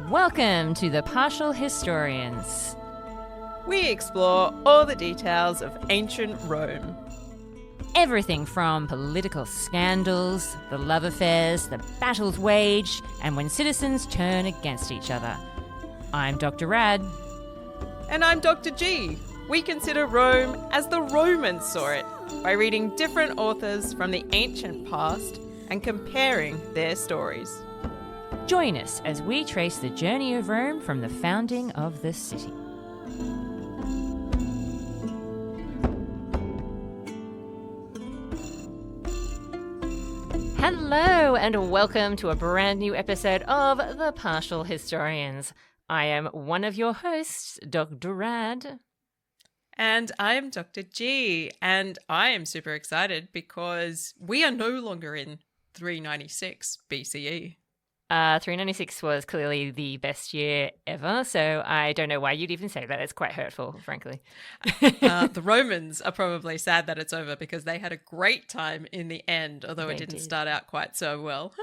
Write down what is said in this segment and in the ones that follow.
Welcome to the Partial Historians. We explore all the details of ancient Rome. Everything from political scandals, the love affairs, the battles waged, and when citizens turn against each other. I'm Dr. Rad. And I'm Dr. G. We consider Rome as the Romans saw it, by reading different authors from the ancient past and comparing their stories. Join us as we trace the journey of Rome from the founding of the city. Hello and welcome to a brand new episode of The Partial Historians. I am one of your hosts, Dr. Rad. And I am Dr. G, and I am super excited because we are no longer in 396 BCE. 396 was clearly the best year ever, so I don't know why you'd even say that. It's quite hurtful, frankly. The Romans are probably sad that it's over because they had a great time in the end, although it didn't start out quite so well.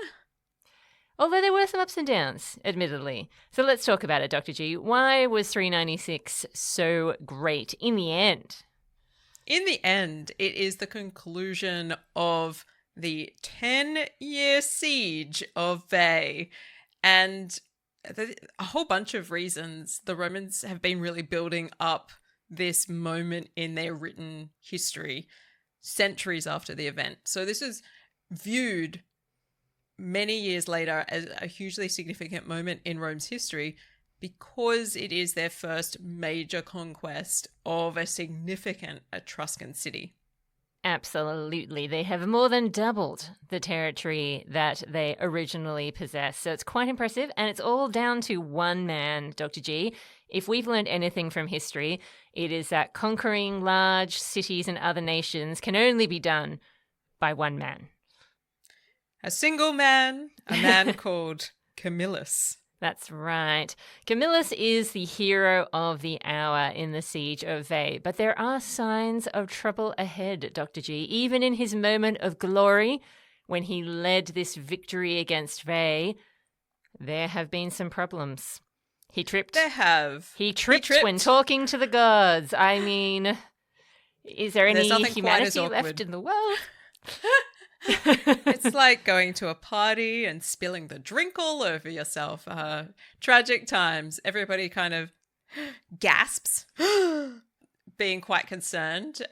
Although there were some ups and downs, admittedly. So let's talk about it, Dr. G. Why was 396 so great in the end? In the end, it is the conclusion of the 10-year siege of Veii. And a whole bunch of reasons the Romans have been really building up this moment in their written history centuries after the event. So this is viewed many years later as a hugely significant moment in Rome's history because it is their first major conquest of a significant Etruscan city. Absolutely. They have more than doubled the territory that they originally possessed. So it's quite impressive. And it's all down to one man, Dr. G. If we've learned anything from history, it is that conquering large cities and other nations can only be done by one man. A single man, a man called Camillus. That's right. Camillus is the hero of the hour in the siege of Veii, but there are signs of trouble ahead, Dr. G. Even in his moment of glory, when he led this victory against Veii, there have been some problems. He tripped. There have. He tripped when talking to the gods. I mean, is there any humanity left in the world? It's like going to a party and spilling the drink all over yourself. Tragic times. Everybody kind of gasps, being quite concerned.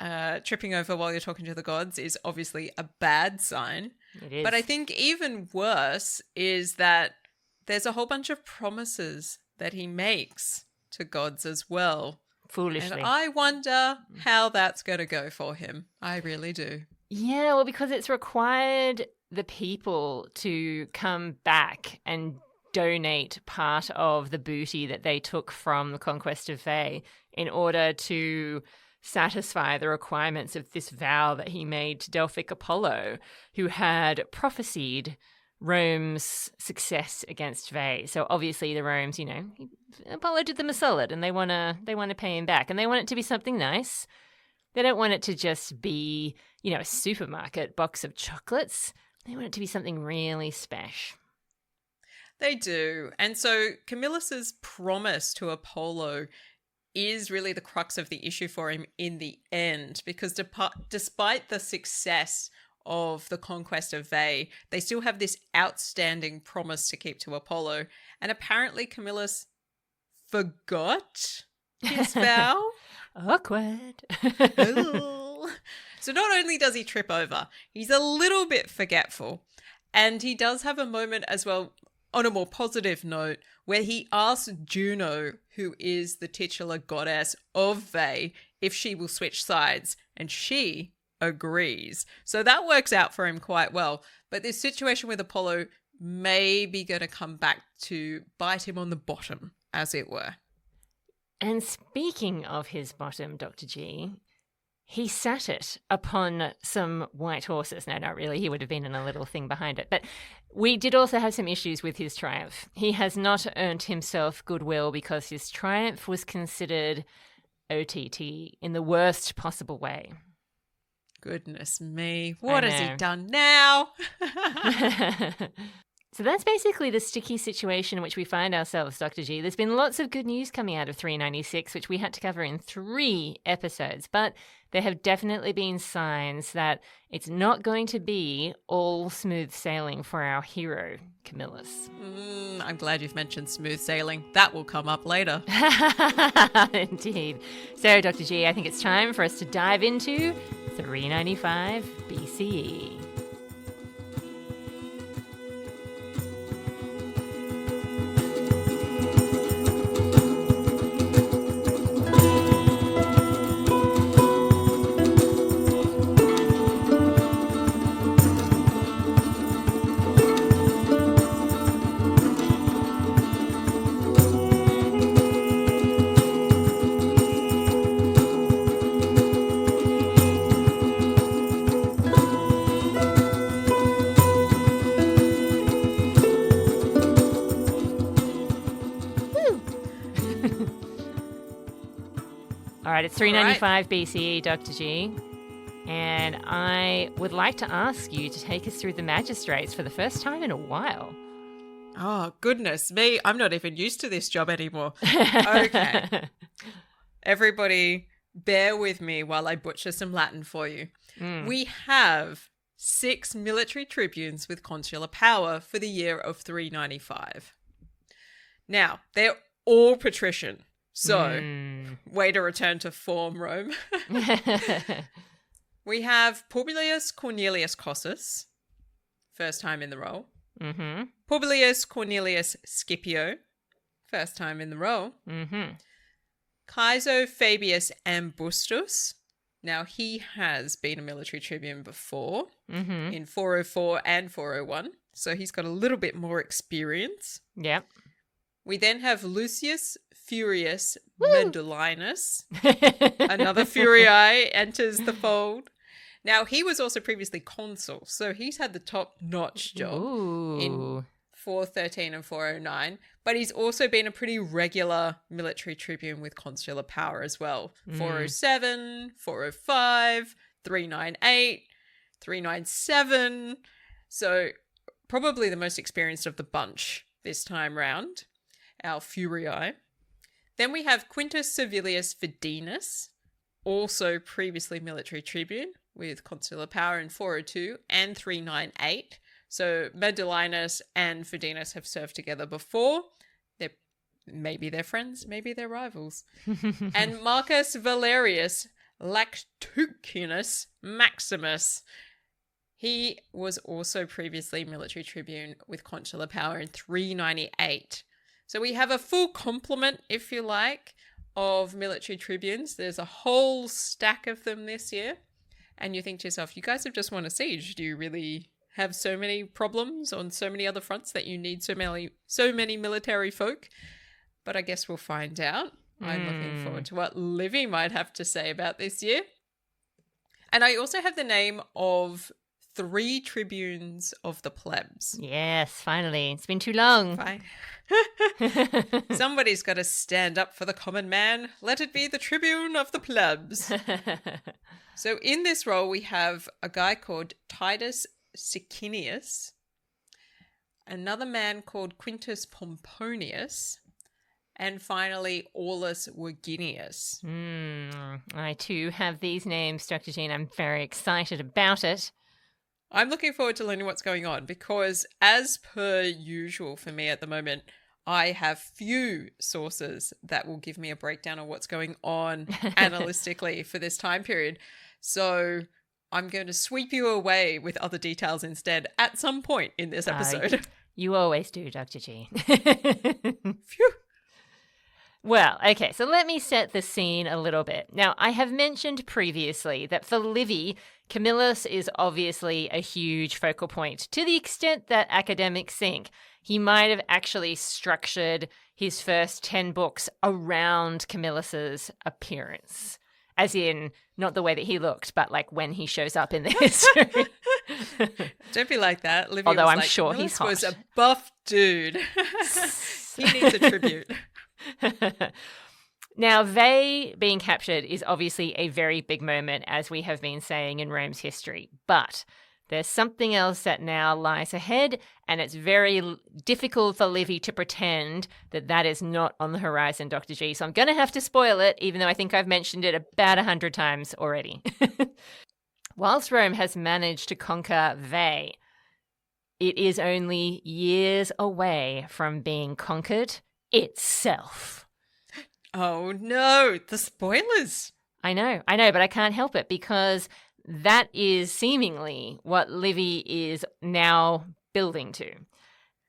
Tripping over while you're talking to the gods is obviously a bad sign. It is. But I think even worse is that there's a whole bunch of promises that he makes to gods as well. Foolishly. And I wonder how that's going to go for him. I really do. Yeah, well, because it's required the people to come back and donate part of the booty that they took from the conquest of Veii in order to satisfy the requirements of this vow that he made to Delphic Apollo, who had prophesied Rome's success against Veii. So obviously the Romans, Apollo did them a solid and they want to pay him back, and they want it to be something nice. They don't want it to just be, a supermarket box of chocolates. They want it to be something really special. They do. And so Camillus's promise to Apollo is really the crux of the issue for him in the end, because despite the success of the conquest of Veii, they still have this outstanding promise to keep to Apollo. And apparently Camillus forgot his vow. Awkward. So not only does he trip over, he's a little bit forgetful. And he does have a moment as well, on a more positive note, where he asks Juno, who is the titular goddess of Veii, if she will switch sides. And she agrees. So that works out for him quite well. But this situation with Apollo may be going to come back to bite him on the bottom, as it were. And speaking of his bottom, Dr. G, he sat it upon some white horses. No, not really. He would have been in a little thing behind it. But we did also have some issues with his triumph. He has not earned himself goodwill because his triumph was considered OTT in the worst possible way. Goodness me. What has he done now? So that's basically the sticky situation in which we find ourselves, Dr. G. There's been lots of good news coming out of 396, which we had to cover in 3 episodes, but there have definitely been signs that it's not going to be all smooth sailing for our hero, Camillus. I'm glad you've mentioned smooth sailing. That will come up later. Indeed. So, Dr. G, I think it's time for us to dive into 395 BCE. All right, it's 395 BCE, Dr. G. And I would like to ask you to take us through the magistrates for the first time in a while. Oh, goodness me. I'm not even used to this job anymore. Okay. Everybody, bear with me while I butcher some Latin for you. We have 6 military tribunes with consular power for the year of 395. Now, they're all patrician. So, way to return to form, Rome. We have Publius Cornelius Cossus, first time in the role. Mm-hmm. Publius Cornelius Scipio, first time in the role. Mm-hmm. Caeso Fabius Ambustus. Now, he has been a military tribune before in 404 and 401, so he's got a little bit more experience. Yep. We then have Lucius Furius Medulinus. Another Furii enters the fold. Now, he was also previously consul, so he's had the top-notch job in 413 and 409, but he's also been a pretty regular military tribune with consular power as well. 407, 405, 398, 397. So probably the most experienced of the bunch this time round, our Furii. Then we have Quintus Servilius Fidinus, also previously military tribune with consular power in 402 and 398. So Medulinus and Fidinus have served together before. Maybe they're friends, maybe they're rivals. And Marcus Valerius Lactucinus Maximus. He was also previously military tribune with consular power in 398. So we have a full complement, if you like, of military tribunes. There's a whole stack of them this year. And you think to yourself, you guys have just won a siege. Do you really have so many problems on so many other fronts that you need so many military folk? But I guess we'll find out. I'm looking forward to what Livy might have to say about this year. And I also have the name of 3 tribunes of the plebs. Yes, finally. It's been too long. Fine. Somebody's got to stand up for the common man. Let it be the tribune of the plebs. So in this role, we have a guy called Titus Sicinius, another man called Quintus Pomponius, and finally Aulus Verginius. I too have these names, Dr. Jean. I'm very excited about it. I'm looking forward to learning what's going on because, as per usual for me at the moment, I have few sources that will give me a breakdown of what's going on analytically for this time period. So I'm going to sweep you away with other details instead at some point in this episode. You always do, Dr. G. Phew. Well, okay, so let me set the scene a little bit. Now, I have mentioned previously that for Livy, Camillus is obviously a huge focal point to the extent that academics think he might have actually structured his first 10 books around Camillus's appearance. As in, not the way that he looked, but like when he shows up in the history. Don't be like that. Livia Although was I'm like, sure Camillus he's hot. was a buff dude. He needs a tribute. Now, Veii being captured is obviously a very big moment, as we have been saying in Rome's history. But there's something else that now lies ahead, and it's very difficult for Livy to pretend that that is not on the horizon, Dr. G. So I'm going to have to spoil it, even though I think I've mentioned it about 100 times already. Whilst Rome has managed to conquer Veii, it is only years away from being conquered itself. Oh no, the spoilers. I know, but I can't help it because that is seemingly what Livy is now building to.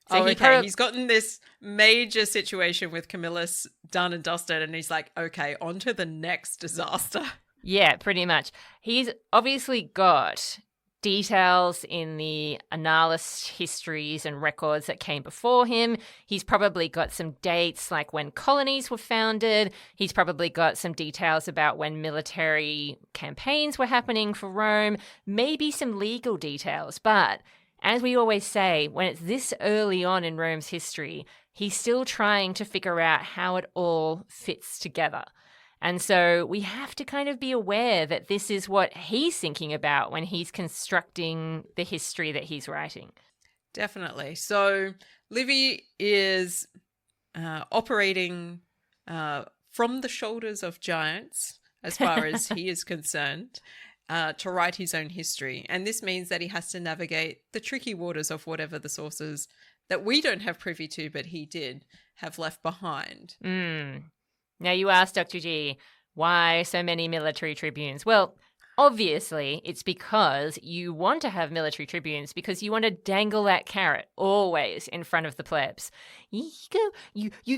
So he's gotten this major situation with Camillus done and dusted, and he's like, okay, on to the next disaster. Yeah, pretty much. He's obviously got details in the annalist histories and records that came before him. He's probably got some dates like when colonies were founded. He's probably got some details about when military campaigns were happening for Rome, maybe some legal details. But as we always say, when it's this early on in Rome's history, he's still trying to figure out how it all fits together. And so we have to kind of be aware that this is what he's thinking about when he's constructing the history that he's writing. Definitely. So Livy is operating from the shoulders of giants, as far as he is concerned, to write his own history. And this means that he has to navigate the tricky waters of whatever the sources that we don't have privy to, but he did have left behind. Now, you asked, Dr. G, why so many military tribunes? Well, obviously, it's because you want to have military tribunes because you want to dangle that carrot always in front of the plebs. You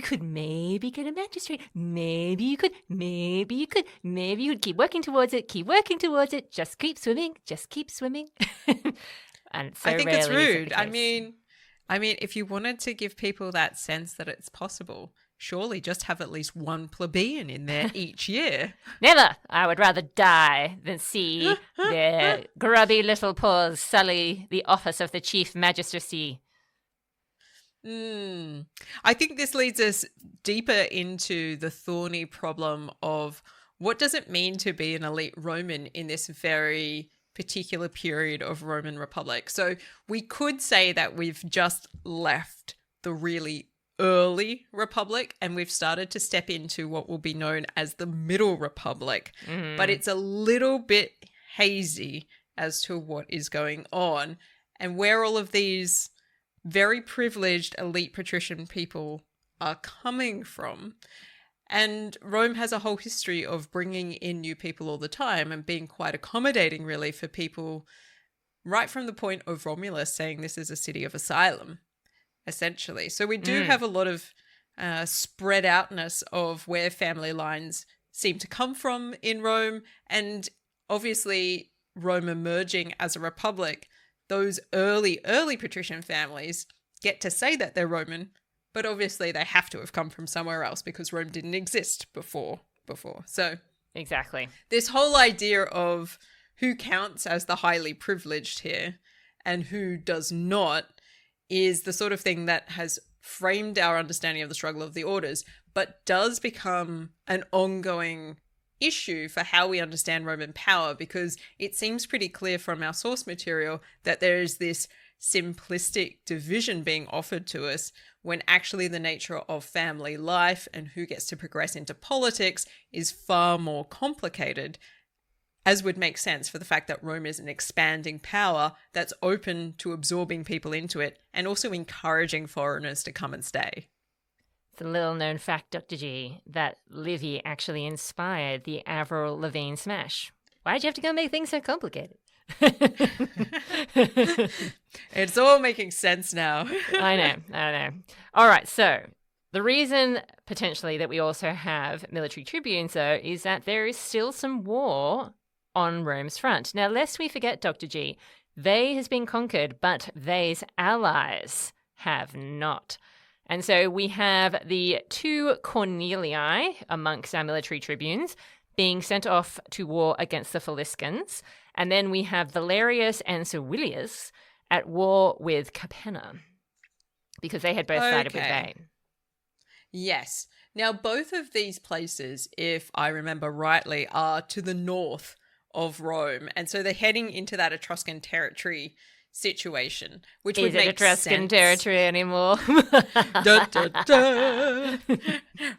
could maybe get a magistrate. Maybe you could. Keep working towards it. Just keep swimming. And so I think it's rarely is it rude. the case. I mean, if you wanted to give people that sense that it's possible, surely just have at least one plebeian in there each year. Never. I would rather die than see their grubby little paws sully the office of the chief magistracy. I think this leads us deeper into the thorny problem of what does it mean to be an elite Roman in this very particular period of Roman Republic. So we could say that we've just left the really early Republic and we've started to step into what will be known as the Middle Republic. But it's a little bit hazy as to what is going on and where all of these very privileged elite patrician people are coming from. And Rome has a whole history of bringing in new people all the time and being quite accommodating, really, for people right from the point of Romulus saying this is a city of asylum, essentially. So we do have a lot of spread outness of where family lines seem to come from in Rome. And obviously, Rome emerging as a republic, those early patrician families get to say that they're Roman, but obviously they have to have come from somewhere else because Rome didn't exist before. So exactly. This whole idea of who counts as the highly privileged here and who does not is the sort of thing that has framed our understanding of the struggle of the orders, but does become an ongoing issue for how we understand Roman power, because it seems pretty clear from our source material that there is this simplistic division being offered to us when actually the nature of family life and who gets to progress into politics is far more complicated, as would make sense for the fact that Rome is an expanding power that's open to absorbing people into it and also encouraging foreigners to come and stay. It's a little known fact, Dr. G, that Livy actually inspired the Avril Lavigne smash. Why'd you have to go make things so complicated? It's all making sense now. I know. All right, so the reason potentially that we also have military tribunes, though, is that there is still some war on Rome's front. Now, lest we forget, Dr. G, Veii has been conquered, but Veii's allies have not. And so we have the two Cornelii amongst our military tribunes, being sent off to war against the Faliscans. And then we have Valerius and Servilius at war with Capena because they had both sided with Veii. Yes. Now, both of these places, if I remember rightly, are to the north of Rome. And so they're heading into that Etruscan territory situation, which would make sense. Is it Etruscan territory anymore? Da, da, da.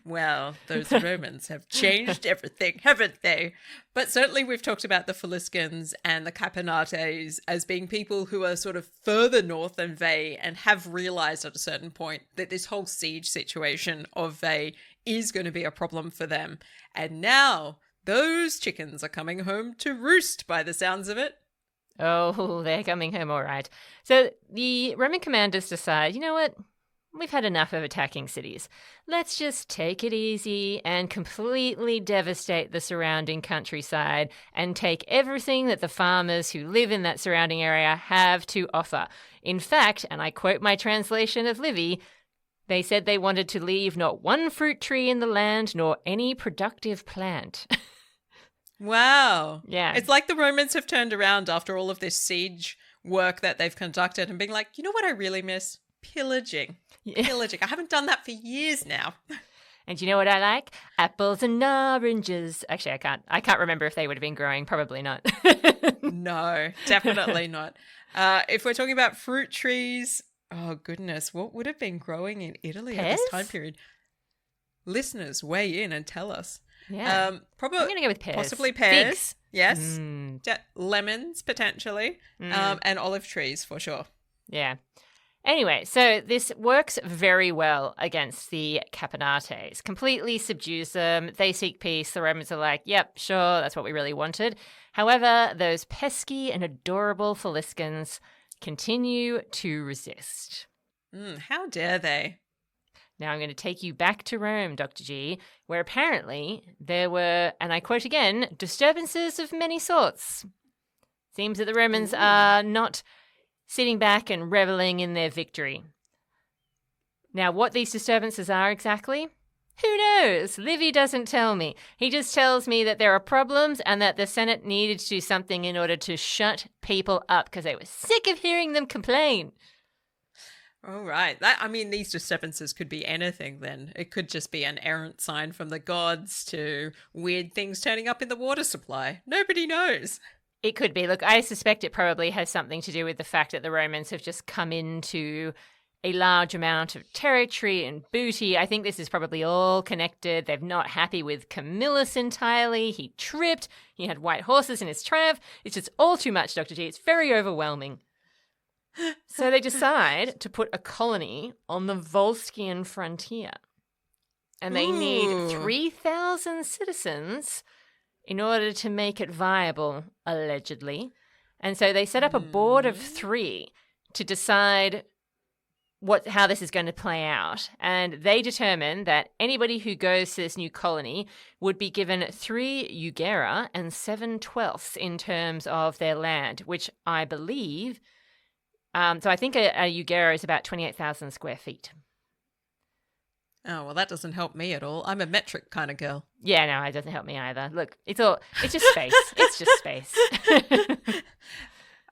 Well, those Romans have changed everything, haven't they? But certainly we've talked about the Faliscans and the Capenates as being people who are sort of further north than Veii and have realized at a certain point that this whole siege situation of Veii is going to be a problem for them. And now those chickens are coming home to roost by the sounds of it. Oh, they're coming home all right. So the Roman commanders decide, you know what? We've had enough of attacking cities. Let's just take it easy and completely devastate the surrounding countryside and take everything that the farmers who live in that surrounding area have to offer. In fact, and I quote my translation of Livy, they said they wanted to leave not one fruit tree in the land nor any productive plant. Wow. Yeah. It's like the Romans have turned around after all of this siege work that they've conducted and being like, you know what I really miss? Pillaging. Yeah. Pillaging. I haven't done that for years now. And you know what I like? Apples and oranges. Actually, I can't remember if they would have been growing. Probably not. No, definitely not. If we're talking about fruit trees, oh goodness, what would have been growing in Italy at this time period? Listeners, weigh in and tell us. Yeah. Probably, I'm going to go with pears. Possibly pears. Figs. Yes. Lemons, potentially. And olive trees, for sure. Yeah. Anyway, so this works very well against the Capenates. Completely subdues them. They seek peace. The Romans are like, yep, sure, that's what we really wanted. However, those pesky and adorable Faliscans continue to resist. How dare they? Now I'm going to take you back to Rome, Dr. G, where apparently there were, and I quote again, disturbances of many sorts. Seems that the Romans are not sitting back and reveling in their victory. Now, what these disturbances are exactly? Who knows? Livy doesn't tell me. He just tells me that there are problems and that the Senate needed to do something in order to shut people up because they were sick of hearing them complain. All right. These disturbances could be anything then. It could just be an errant sign from the gods to weird things turning up in the water supply. Nobody knows. It could be. Look, I suspect it probably has something to do with the fact that the Romans have just come into a large amount of territory and booty. I think this is probably all connected. They're not happy with Camillus entirely. He tripped. He had white horses in his triumph. It's just all too much, Dr. G. It's very overwhelming. So they decide to put a colony on the Volscian frontier. And they need 3,000 citizens in order to make it viable, allegedly. And so they set up a board of 3 to decide how this is going to play out. And they determined that anybody who goes to this new colony would be given 3 jugera and 7/12 in terms of their land, which I believe... so I think a jugera is about 28,000 square feet. Oh, well, that doesn't help me at all. I'm a metric kind of girl. Yeah, no, it doesn't help me either. Look, it's just space. It's just space.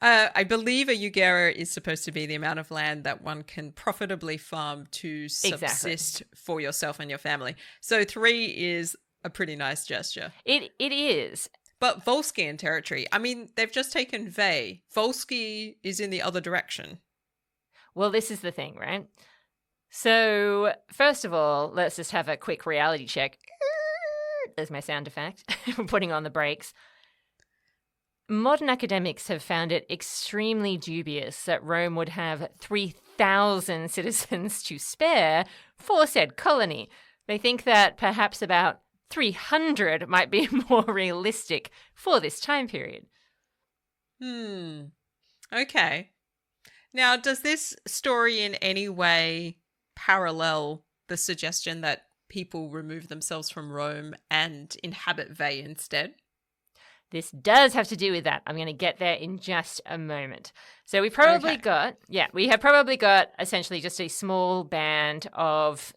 I believe a jugera is supposed to be the amount of land that one can profitably farm to subsist for yourself and your family. So 3 is a pretty nice gesture. It is. But Volscian territory, they've just taken Veii. Volsci is in the other direction. Well, this is the thing, right? So, first of all, let's just have a quick reality check. There's my sound effect. We're putting on the brakes. Modern academics have found it extremely dubious that Rome would have 3,000 citizens to spare for said colony. They think that perhaps about 300 might be more realistic for this time period. Okay. Now, does this story in any way parallel the suggestion that people remove themselves from Rome and inhabit Veii instead? This does have to do with that. I'm going to get there in just a moment. So we probably we have probably got essentially just a small band of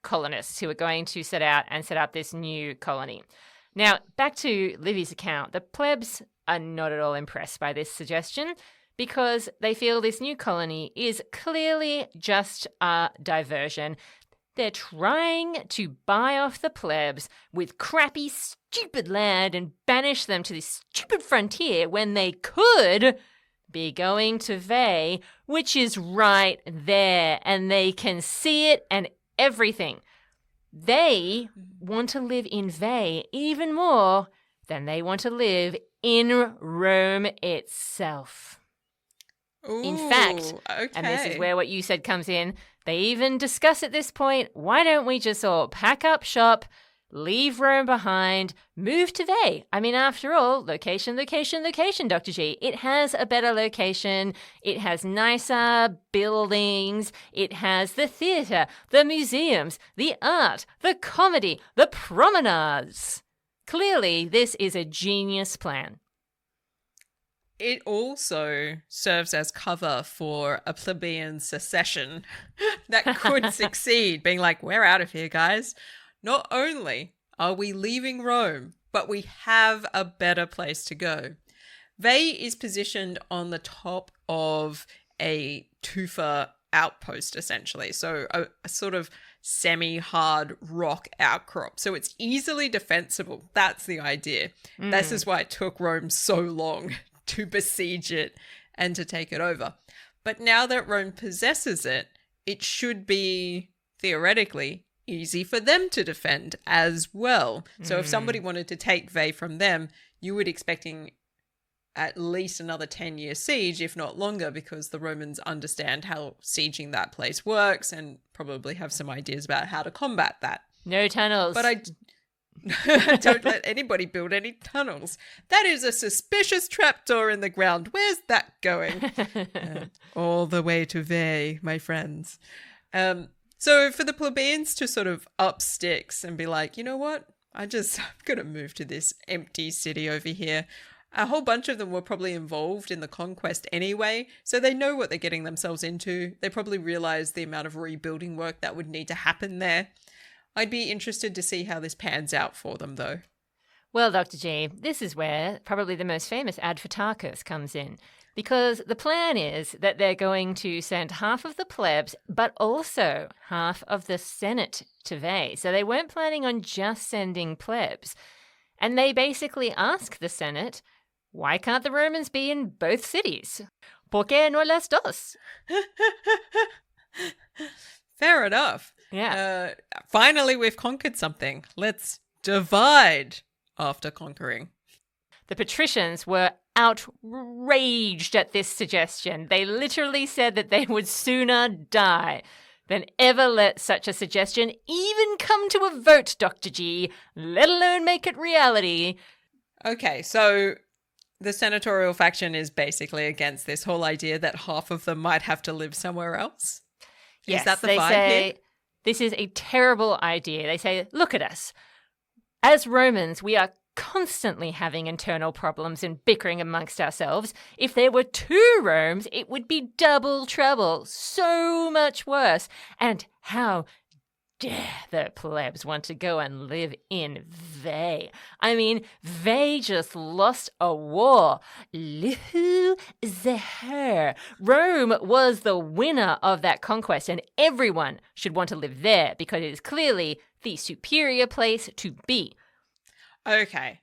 colonists who are going to set out and set up this new colony. Now, back to Livy's account. The plebs are not at all impressed by this suggestion because they feel this new colony is clearly just a diversion. They're trying to buy off the plebs with crappy, stupid land and banish them to this stupid frontier when they could be going to Veii, which is right there, and they can see it and everything. They want to live in Veii even more than they want to live in Rome itself. Ooh, In fact, okay. and this is where what you said comes in, they even discuss at this point, why don't we just all pack up shop, leave Rome behind, move to Veii? I mean, after all, location, Dr. G. It has a better location. It has nicer buildings. It has the theatre, the museums, the art, the comedy, the promenades. Clearly, this is a genius plan. It also serves as cover for a plebeian secession that could succeed, being like, we're out of here, guys. Not only are we leaving Rome, but we have a better place to go. Veii is positioned on the top of a tufa outpost, essentially. So a sort of semi-hard rock outcrop. So it's easily defensible. That's the idea. This is why it took Rome so long to besiege it and to take it over. But now that Rome possesses it, it should be, theoretically, easy for them to defend as well. So if somebody wanted to take Veii from them, you would expecting at least another 10-year siege, if not longer, because the Romans understand how sieging that place works and probably have some ideas about how to combat that. No tunnels. But I don't let anybody build any tunnels. That is a suspicious trapdoor in the ground. Where's that going? All the way to Veii, my friends. So for the plebeians to sort of up sticks and be like, you know what? I'm going to move to this empty city over here. A whole bunch of them were probably involved in the conquest anyway, so they know what they're getting themselves into. They probably realize the amount of rebuilding work that would need to happen there. I'd be interested to see how this pans out for them, though. Well, Dr. G, this is where probably the most famous ad for Tarchus comes in. Because the plan is that they're going to send half of the plebs, but also half of the Senate to Veii. So they weren't planning on just sending plebs. And they basically ask the Senate, why can't the Romans be in both cities? ¿Por qué no las dos? Fair enough. Yeah. Finally, we've conquered something. Let's divide after conquering. The patricians were outraged at this suggestion. They literally said that they would sooner die than ever let such a suggestion even come to a vote, Dr. G, let alone make it reality. Okay, so the senatorial faction is basically against this whole idea that half of them might have to live somewhere else. Yes, is that the they vibe say here? This is a terrible idea. They say, look at us. As Romans, we are constantly having internal problems and bickering amongst ourselves. If there were two Romes, it would be double trouble, so much worse. And how dare the plebs want to go and live in Veii? I mean, Veii just lost a war. Loser. Rome was the winner of that conquest, and everyone should want to live there because it is clearly the superior place to be. Okay.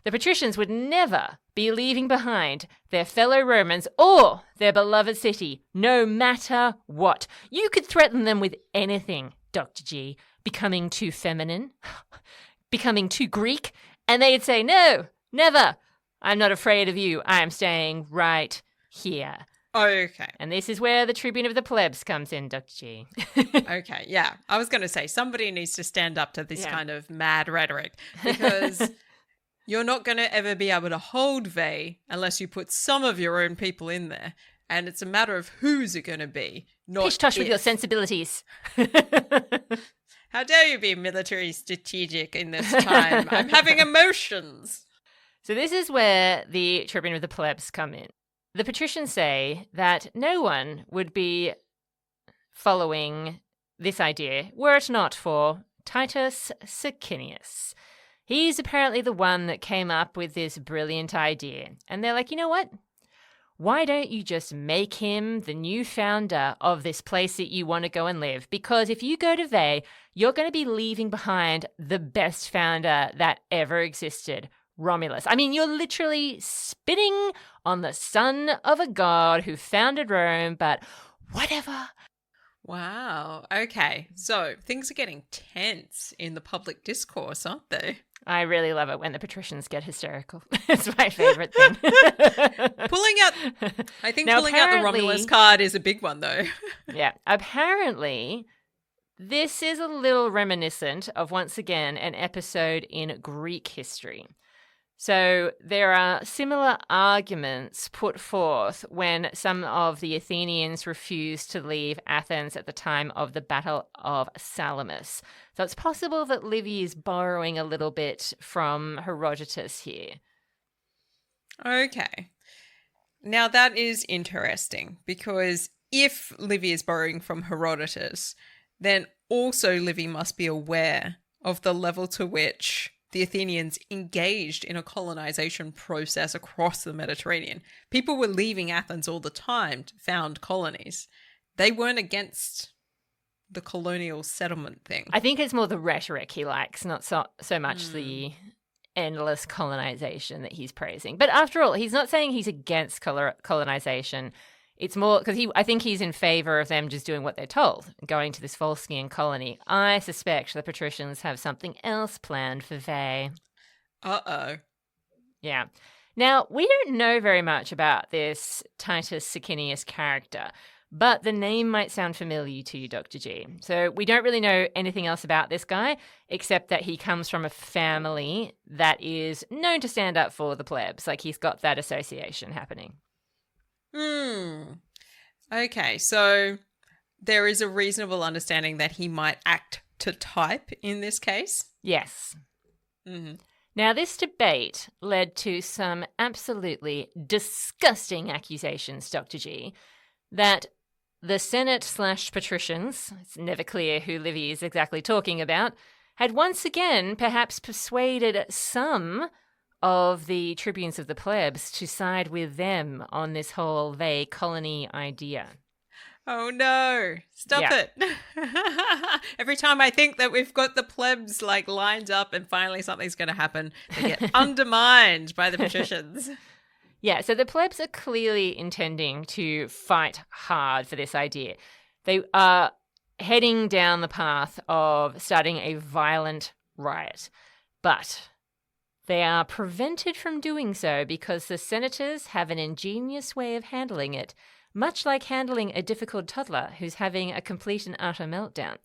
The patricians would never be leaving behind their fellow Romans or their beloved city, no matter what. You could threaten them with anything, Dr. G, becoming too feminine, becoming too Greek, and they'd say, no, never. I'm not afraid of you. I am staying right here. Okay. And this is where the tribune of the plebs comes in, Dr. G. Okay, yeah. I was going to say, somebody needs to stand up to this kind of mad rhetoric because you're not going to ever be able to hold Veii unless you put some of your own people in there. And it's a matter of who's it going to be, not Pish-tosh with if. your sensibilities. How dare you be military strategic in this time? I'm having emotions. So this is where the tribune of the plebs come in. The patricians say that no one would be following this idea were it not for Titus Sicinius. He's apparently the one that came up with this brilliant idea. And they're like, you know what? Why don't you just make him the new founder of this place that you want to go and live? Because if you go to Veii, you're going to be leaving behind the best founder that ever existed, Romulus. I mean, you're literally spitting on the son of a god who founded Rome, but whatever. Wow. Okay. So things are getting tense in the public discourse, aren't they? I really love it when the patricians get hysterical. It's my favorite thing. Pulling out the Romulus card is a big one, though. Yeah. Apparently, this is a little reminiscent of, once again, an episode in Greek history. So there are similar arguments put forth when some of the Athenians refused to leave Athens at the time of the Battle of Salamis. So it's possible that Livy is borrowing a little bit from Herodotus here. Okay. Now that is interesting, because if Livy is borrowing from Herodotus, then also Livy must be aware of the level to which the Athenians engaged in a colonization process across the Mediterranean. People were leaving Athens all the time to found colonies. They weren't against the colonial settlement thing. I think it's more the rhetoric he likes, not so much the endless colonization that he's praising. But after all, he's not saying he's against colonization. It's more because I think he's in favor of them just doing what they're told, going to this Volscian colony. I suspect the patricians have something else planned for Veii. Uh-oh. Yeah. Now, we don't know very much about this Titus Sicinius character, but the name might sound familiar to you, Dr. G. So we don't really know anything else about this guy, except that he comes from a family that is known to stand up for the plebs. Like, he's got that association happening. Okay, so there is a reasonable understanding that he might act to type in this case? Yes. Mm-hmm. Now, this debate led to some absolutely disgusting accusations, Dr. G, that the Senate/patricians, it's never clear who Livy is exactly talking about, had once again perhaps persuaded some of the tribunes of the plebs to side with them on this whole Veii colony idea. Oh no, stop it. Every time I think that we've got the plebs like lined up and finally something's going to happen, they get undermined by the patricians. Yeah, so the plebs are clearly intending to fight hard for this idea. They are heading down the path of starting a violent riot, but they are prevented from doing so because the senators have an ingenious way of handling it, much like handling a difficult toddler who's having a complete and utter meltdown.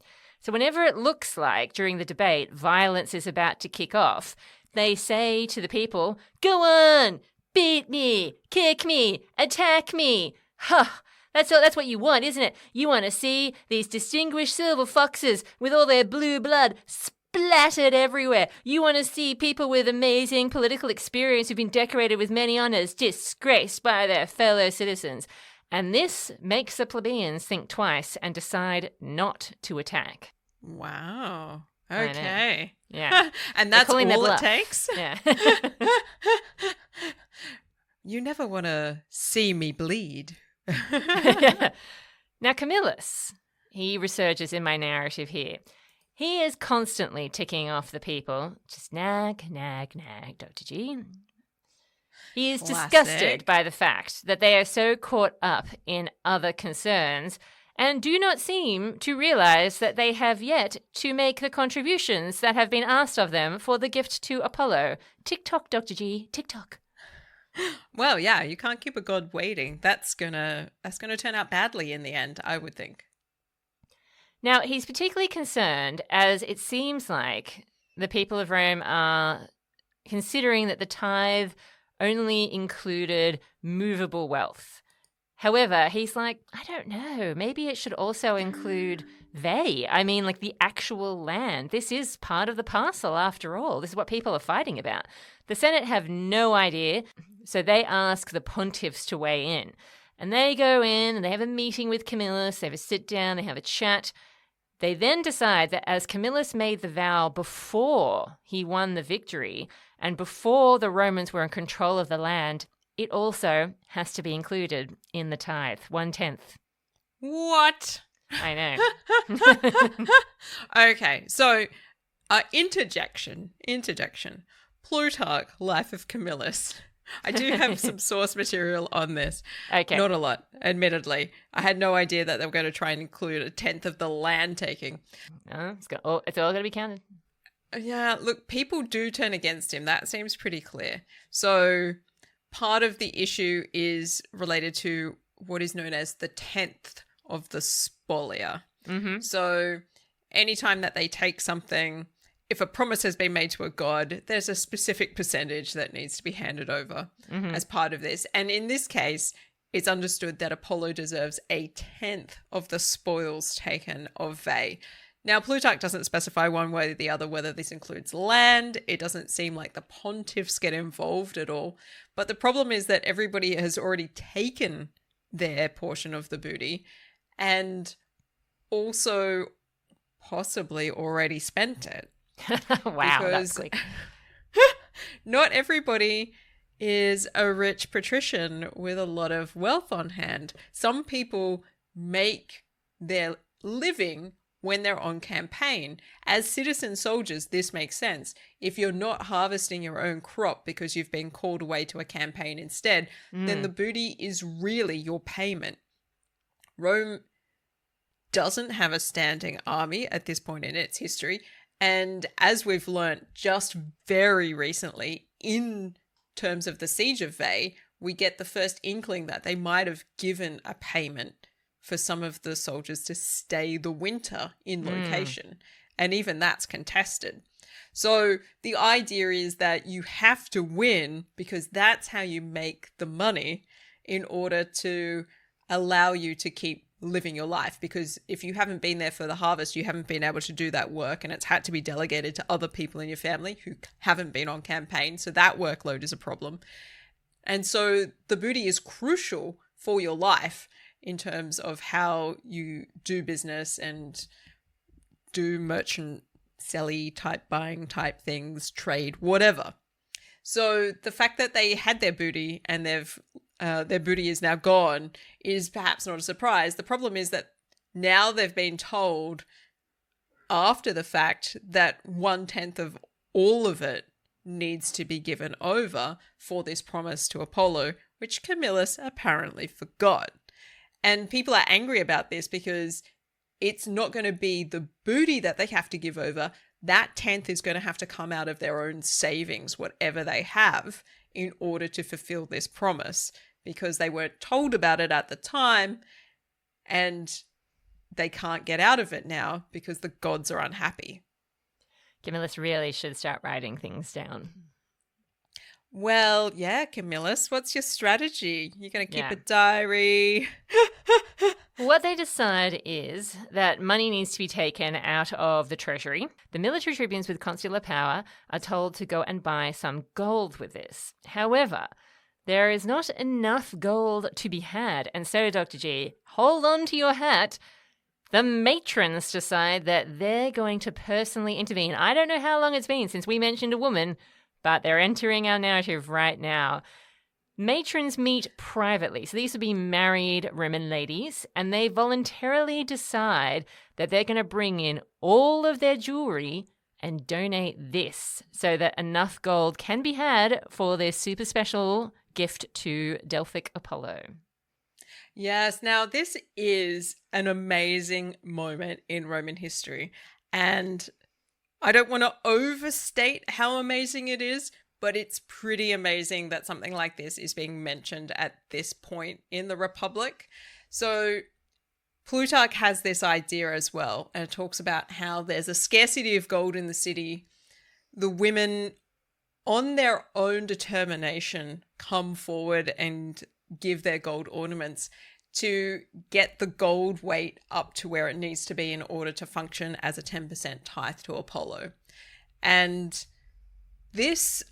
So whenever it looks like, during the debate, violence is about to kick off, they say to the people, "Go on! Beat me! Kick me! Attack me! Huh! That's what you want, isn't it? You want to see these distinguished silver foxes with all their blue blood splattered everywhere. You want to see people with amazing political experience who've been decorated with many honors disgraced by their fellow citizens." And this makes the plebeians think twice and decide not to attack. Wow. Okay. Yeah. And that's all it takes? Yeah. You never want to see me bleed. Now, Camillus, he resurges in my narrative here. He is constantly ticking off the people. Just nag, nag, nag, Dr. G. He is disgusted by the fact that they are so caught up in other concerns and do not seem to realize that they have yet to make the contributions that have been asked of them for the gift to Apollo. Tick-tock, Dr. G, tick-tock. Well, yeah, you can't keep a god waiting. That's gonna turn out badly in the end, I would think. Now, he's particularly concerned as it seems like the people of Rome are considering that the tithe only included movable wealth. However, he's like, I don't know, maybe it should also include Veii. I mean, like the actual land. This is part of the parcel after all. This is what people are fighting about. The Senate have no idea, so they ask the pontiffs to weigh in. And they go in and they have a meeting with Camillus, they have a sit down, they have a chat. They then decide that as Camillus made the vow before he won the victory and before the Romans were in control of the land, it also has to be included in the tithe, 1/10. What? I know. Okay, so interjection. Plutarch, Life of Camillus. I do have some source material on this. Okay. Not a lot, admittedly. I had no idea that they were going to try and include 1/10 of the land taking. It's all going to be counted. Yeah, look, people do turn against him. That seems pretty clear. So part of the issue is related to what is known as the 10th of the spolia. Mm-hmm. So anytime that they take something, if a promise has been made to a god, there's a specific percentage that needs to be handed over as part of this. And in this case, it's understood that Apollo deserves 1/10 of the spoils taken of Veii. Now, Plutarch doesn't specify one way or the other whether this includes land. It doesn't seem like the pontiffs get involved at all. But the problem is that everybody has already taken their portion of the booty and also possibly already spent it. Wow, that's quick. Not everybody is a rich patrician with a lot of wealth on hand. Some people make their living when they're on campaign. As citizen soldiers, this makes sense. If you're not harvesting your own crop because you've been called away to a campaign instead, then the booty is really your payment. Rome doesn't have a standing army at this point in its history. And as we've learnt just very recently, in terms of the siege of Veii, we get the first inkling that they might have given a payment for some of the soldiers to stay the winter in location. And even that's contested. So the idea is that you have to win because that's how you make the money in order to allow you to keep living your life. Because if you haven't been there for the harvest, you haven't been able to do that work, and it's had to be delegated to other people in your family who haven't been on campaign. So that workload is a problem. And so the booty is crucial for your life in terms of how you do business and do merchant selly type buying type things, trade, whatever. So the fact that they had their booty and their booty is now gone is perhaps not a surprise. The problem is that now they've been told after the fact that 1/10 of all of it needs to be given over for this promise to Apollo, which Camillus apparently forgot. And people are angry about this because it's not going to be the booty that they have to give over. That 10th is going to have to come out of their own savings, whatever they have, in order to fulfill this promise, because they weren't told about it at the time and they can't get out of it now because the gods are unhappy. Camillus really should start writing things down. Well, yeah, Camillus, what's your strategy? You're going to keep a diary? What they decide is that money needs to be taken out of the treasury. The military tribunes with consular power are told to go and buy some gold with this. However, there is not enough gold to be had. And so, Dr. G, hold on to your hat. The matrons decide that they're going to personally intervene. I don't know how long it's been since we mentioned a woman, but they're entering our narrative right now. Matrons meet privately. So these would be married Roman ladies, and they voluntarily decide that they're going to bring in all of their jewelry and donate this so that enough gold can be had for their super special gift to Delphic Apollo. Yes, now this is an amazing moment in Roman history, and I don't want to overstate how amazing it is, but it's pretty amazing that something like this is being mentioned at this point in the Republic. So Plutarch has this idea as well, and it talks about how there's a scarcity of gold in the city. The women, on their own determination, come forward and give their gold ornaments to get the gold weight up to where it needs to be in order to function as a 10% tithe to Apollo. And this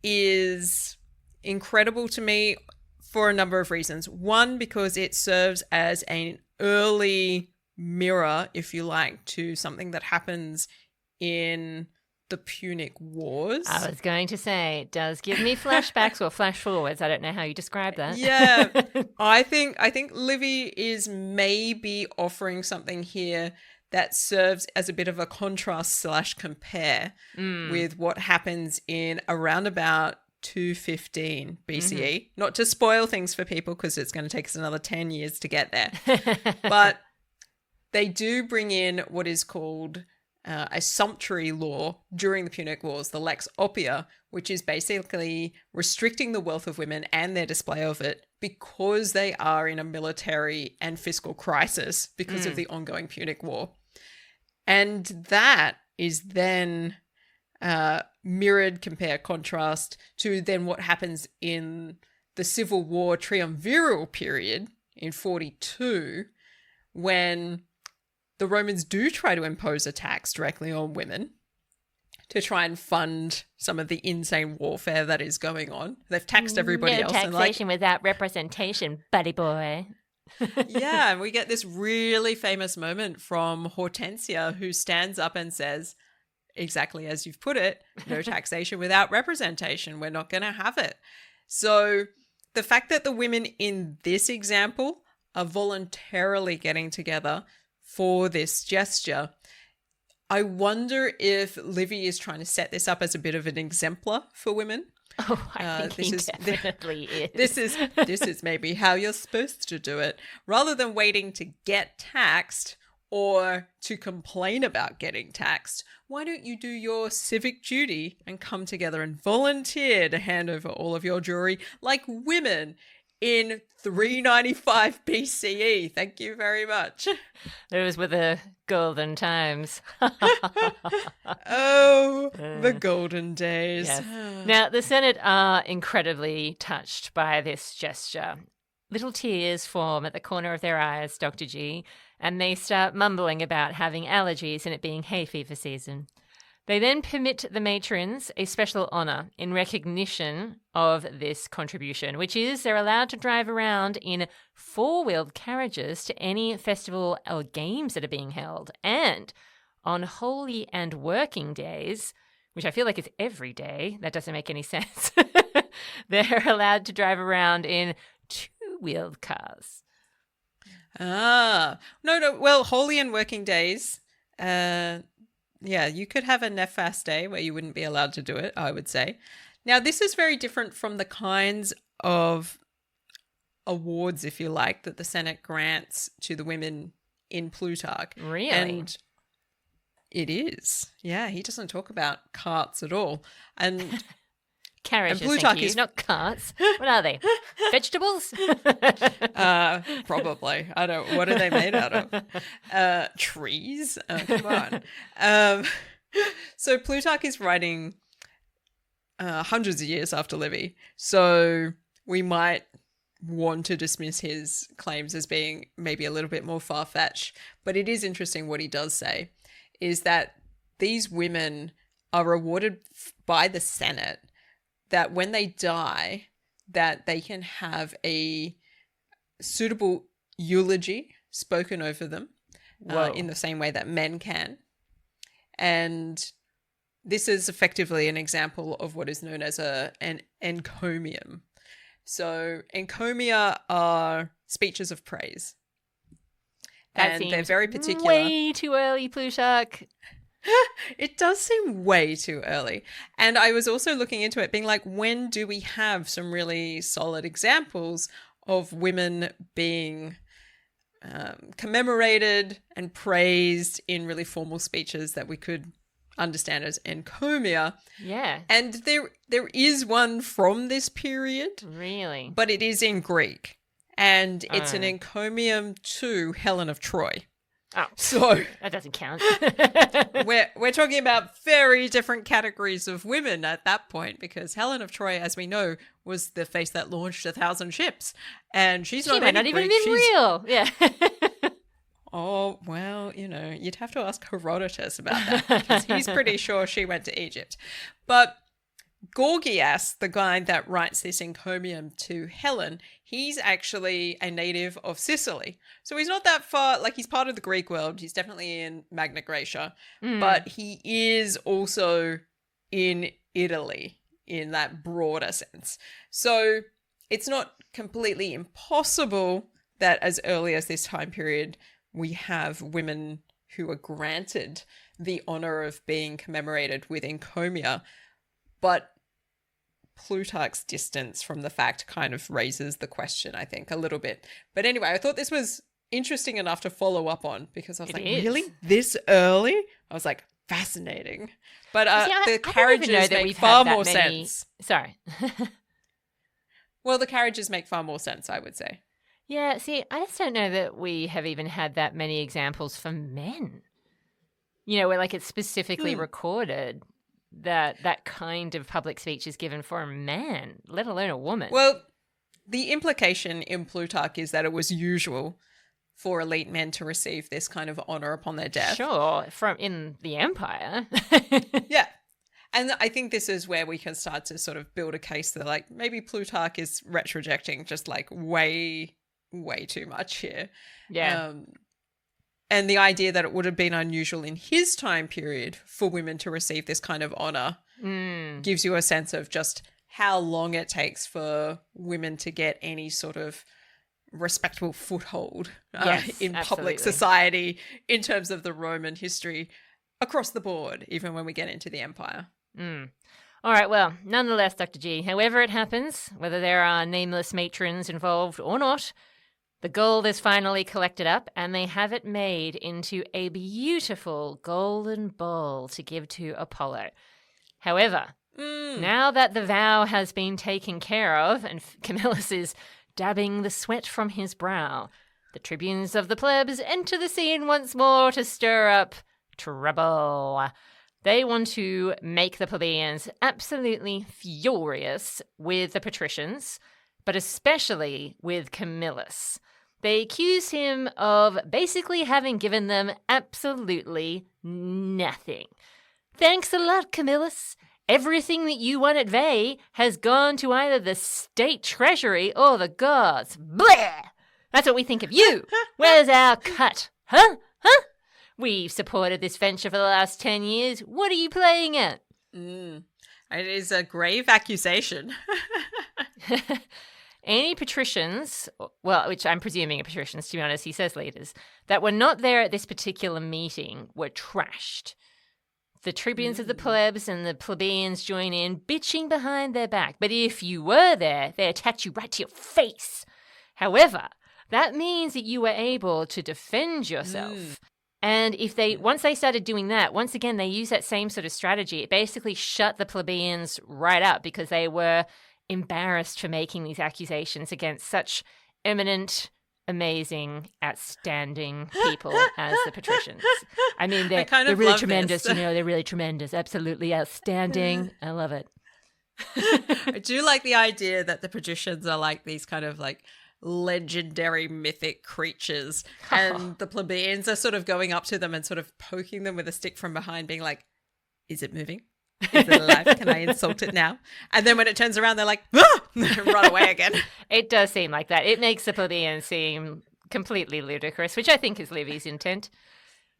is incredible to me for a number of reasons. One, because it serves as an early mirror, if you like, to something that happens in the Punic Wars. I was going to say, it does give me flashbacks or flash forwards. I don't know how you describe that. Yeah, I think Livy is maybe offering something here that serves as a bit of a contrast / compare with what happens in around about 215 BCE. Not to spoil things for people because it's going to take us another 10 years to get there. But they do bring in what is called a sumptuary law during the Punic Wars, the Lex Oppia, which is basically restricting the wealth of women and their display of it because they are in a military and fiscal crisis because of the ongoing Punic War. And that is then mirrored, compare, contrast to then what happens in the Civil War triumviral period in 42, when the Romans do try to impose a tax directly on women to try and fund some of the insane warfare that is going on. They've taxed everybody else. No taxation without representation, buddy boy. Yeah, and we get this really famous moment from Hortensia, who stands up and says, exactly as you've put it, no taxation without representation. We're not going to have it. So the fact that the women in this example are voluntarily getting together for this gesture, I wonder if Livy is trying to set this up as a bit of an exemplar for women. Oh, I think he definitely is. This is maybe how you're supposed to do it. Rather than waiting to get taxed or to complain about getting taxed, why don't you do your civic duty and come together and volunteer to hand over all of your jewelry like women in 395 BCE. Thank you very much. Those were the golden times. Oh, the golden days. Yes. Now, the Senate are incredibly touched by this gesture. Little tears form at the corner of their eyes, Dr. G, and they start mumbling about having allergies and it being hay fever season. They then permit the matrons a special honour in recognition of this contribution, which is they're allowed to drive around in four-wheeled carriages to any festival or games that are being held. And on holy and working days, which I feel like is every day, that doesn't make any sense, they're allowed to drive around in two-wheeled cars. No. Well, holy and working days, yeah, you could have a nefast day where you wouldn't be allowed to do it, I would say. Now, this is very different from the kinds of awards, if you like, that the Senate grants to the women in Plutarch. Really? And it is. Yeah, he doesn't talk about carts at all. And carriages, and Plutarch thank you. is Not carts. What are they? Vegetables? Probably. I don't. What are they made out of? Trees. Come on. So Plutarch is writing hundreds of years after Livy, so we might want to dismiss his claims as being maybe a little bit more far-fetched. But it is interesting what he does say, is that these women are rewarded by the Senate, that when they die, that they can have a suitable eulogy spoken over them in the same way that men can. And this is effectively an example of what is known as an encomium. So encomia are speeches of praise. That and they're very particular. Way too early, Plutarch. It does seem way too early. And I was also looking into it, being like, when do we have some really solid examples of women being commemorated and praised in really formal speeches that we could understand as encomia? Yeah. And there is one from this period. Really? But it is in Greek. And it's an encomium to Helen of Troy. Oh, so that doesn't count. we're talking about very different categories of women at that point, because Helen of Troy, as we know, was the face that launched 1,000 ships, and she might not even been real. Yeah. Oh well, you'd have to ask Herodotus about that, because he's pretty sure she went to Egypt. But Gorgias, the guy that writes this encomium to Helen, he's actually a native of Sicily. So he's not that far, like he's part of the Greek world. He's definitely in Magna Graecia, but he is also in Italy in that broader sense. So it's not completely impossible that as early as this time period, we have women who are granted the honor of being commemorated with encomia, but Plutarch's distance from the fact kind of raises the question, I think, a little bit. But anyway, I thought this was interesting enough to follow up on because I was really? This early? I was like, fascinating. But the carriages make far more sense. Sorry. Well, the carriages make far more sense, I would say. Yeah, see, I just don't know that we have even had that many examples for men. You know, where like it's specifically recorded that kind of public speech is given for a man, let alone a woman. Well, the implication in Plutarch is that it was usual for elite men to receive this kind of honor upon their death. Sure, from in the empire. Yeah. And I think this is where we can start to sort of build a case that like maybe Plutarch is retrojecting just like way too much here. Yeah. And the idea that it would have been unusual in his time period for women to receive this kind of honor gives you a sense of just how long it takes for women to get any sort of respectable foothold in public society in terms of the Roman history across the board, even when we get into the empire. All right, well, nonetheless, Dr. G, however it happens, whether there are nameless matrons involved or not, the gold is finally collected up and they have it made into a beautiful golden bowl to give to Apollo. However, now that the vow has been taken care of and Camillus is dabbing the sweat from his brow, the tribunes of the plebs enter the scene once more to stir up trouble. They want to make the plebeians absolutely furious with the patricians, but especially with Camillus. They accuse him of basically having given them absolutely nothing. Thanks a lot, Camillus. Everything that you won at Veii has gone to either the state treasury or the gods. Blah! That's what we think of you. Where's our cut? Huh? We've supported this venture for the last 10 years. What are you playing at? It is a grave accusation. Any patricians, well, which I'm presuming are patricians, to be honest, he says leaders, that were not there at this particular meeting were trashed. The tribunes of the plebs and the plebeians join in, bitching behind their back. But if you were there, they attacked you right to your face. However, that means that you were able to defend yourself. And if once they started doing that, once again, they use that same sort of strategy. It basically shut the plebeians right up because they were embarrassed for making these accusations against such eminent, amazing, outstanding people as the patricians. I mean, they're really tremendous. You know, they're really tremendous. Absolutely outstanding. I love it. I do like the idea that the patricians are like these kind of like legendary mythic creatures and the plebeians are sort of going up to them and sort of poking them with a stick from behind being like, is it moving? Is it alive? Can I insult it now? And then when it turns around, they're like, ah! Run away again. It does seem like that. It makes the plebeians seem completely ludicrous, which I think is Livy's intent.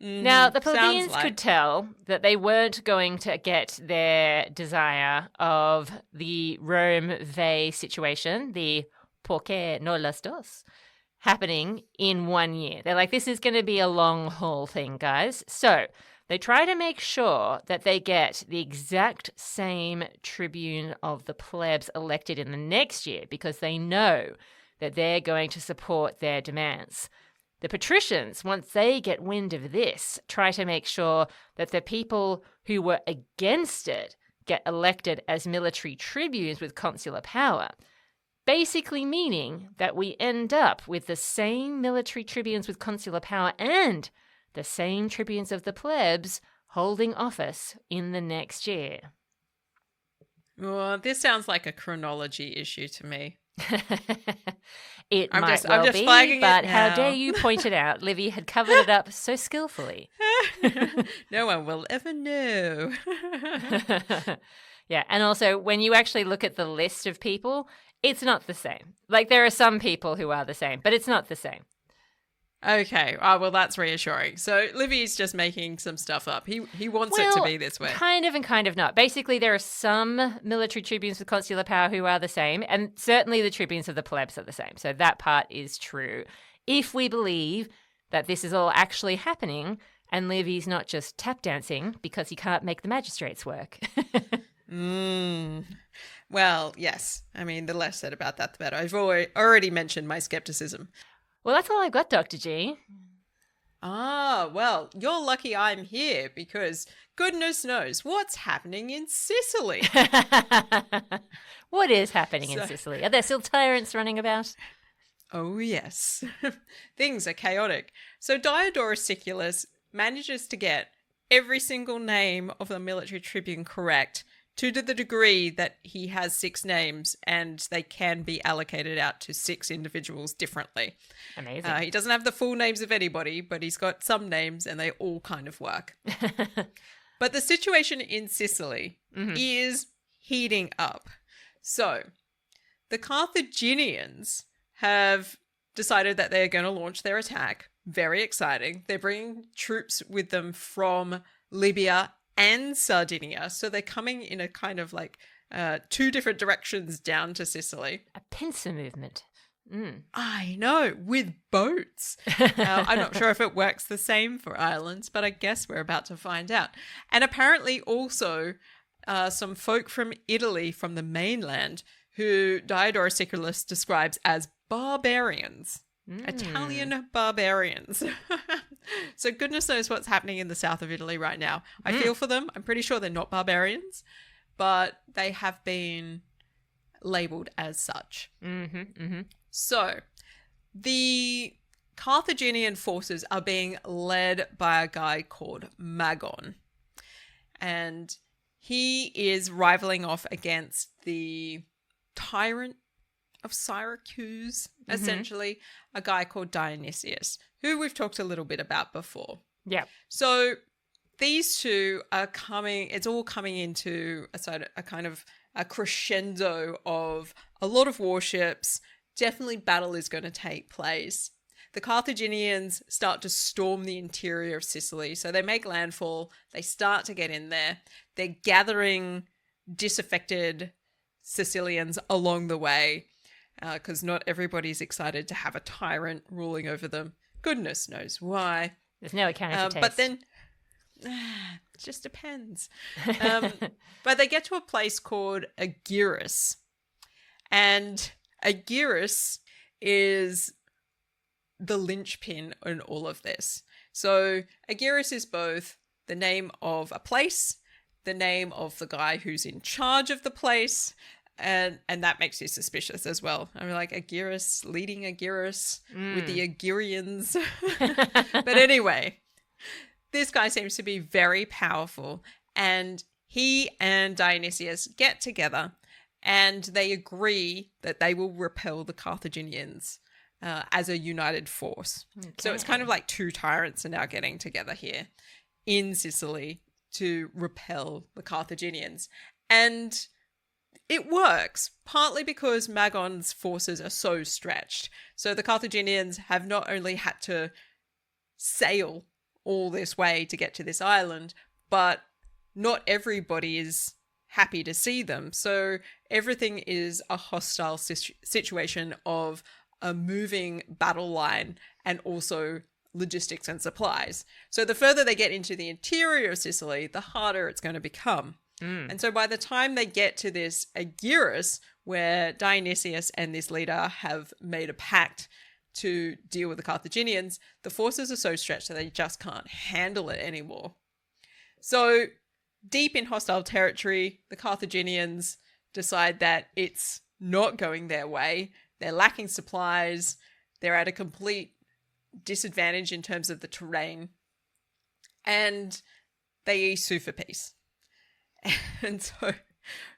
Now, the plebeians could tell that they weren't going to get their desire of the Rome-Veii situation, the porque no las dos, happening in 1 year. They're like, this is going to be a long haul thing, guys. So they try to make sure that they get the exact same tribune of the plebs elected in the next year because they know that they're going to support their demands. The patricians, once they get wind of this, try to make sure that the people who were against it get elected as military tribunes with consular power. Basically meaning that we end up with the same military tribunes with consular power and the same tribunes of the plebs holding office in the next year. Well, this sounds like a chronology issue to me. It I'm might just well be, flagging it but how now. dare you point it out? Livy had covered it up so skillfully. No one will ever know. Yeah, and also when you actually look at the list of people, it's not the same. Like there are some people who are the same, but it's not the same. Okay. Oh, well, that's reassuring. So Livy's just making some stuff up. He wants it to be this way. Kind of and kind of not. Basically, there are some military tribunes with consular power who are the same, and certainly the tribunes of the plebs are the same. So that part is true. If we believe that this is all actually happening and Livy's not just tap dancing because he can't make the magistrates work. Well, yes. I mean, the less said about that, the better. I've already mentioned my skepticism. Well, that's all I've got, Dr. G. Ah, well, you're lucky I'm here because goodness knows what's happening in Sicily. What is happening in Sicily? Are there still tyrants running about? Oh, yes. Things are chaotic. So Diodorus Siculus manages to get every single name of the military tribune correct to the degree that he has 6 names and they can be allocated out to 6 individuals differently. Amazing. He doesn't have the full names of anybody, but he's got some names and they all kind of work. But the situation in Sicily is heating up. So the Carthaginians have decided that they're going to launch their attack. Very exciting. They're bringing troops with them from Libya and Sardinia. So they're coming in a kind of like 2 different directions down to Sicily. A pincer movement. I know, with boats. I'm not sure if it works the same for islands, but I guess we're about to find out. And apparently also some folk from Italy, from the mainland, who Diodorus Siculus describes as barbarians. Italian barbarians. So goodness knows what's happening in the south of Italy right now. I feel for them. I'm pretty sure they're not barbarians, but they have been labeled as such. So the Carthaginian forces are being led by a guy called Magon. And he is rivaling off against the tyrant of Syracuse, essentially, a guy called Dionysius, who we've talked a little bit about before. Yeah. So these two are it's all coming into a kind of a crescendo of a lot of warships. Definitely battle is going to take place. The Carthaginians start to storm the interior of Sicily. So they make landfall. They start to get in there. They're gathering disaffected Sicilians along the way because not everybody's excited to have a tyrant ruling over them. Goodness knows why. There's no accounting for taste. But then it just depends. But they get to a place called Agirus. And Agirus is the linchpin in all of this. So Agirus is both the name of a place, the name of the guy who's in charge of the place, and that makes you suspicious as well. I'm like, Agirus, leading Agirus with the Agirians. But anyway, this guy seems to be very powerful, and he and Dionysius get together and they agree that they will repel the Carthaginians as a united force. Okay. So it's kind of like 2 tyrants are now getting together here in Sicily to repel the Carthaginians. And it works, partly because Magon's forces are so stretched. So the Carthaginians have not only had to sail all this way to get to this island, but not everybody is happy to see them. So everything is a hostile situation of a moving battle line and also logistics and supplies. So the further they get into the interior of Sicily, the harder it's going to become. And so by the time they get to this Agirus, where Dionysius and this leader have made a pact to deal with the Carthaginians, the forces are so stretched that they just can't handle it anymore. So deep in hostile territory, the Carthaginians decide that it's not going their way. They're lacking supplies. They're at a complete disadvantage in terms of the terrain. And they sue for peace. And so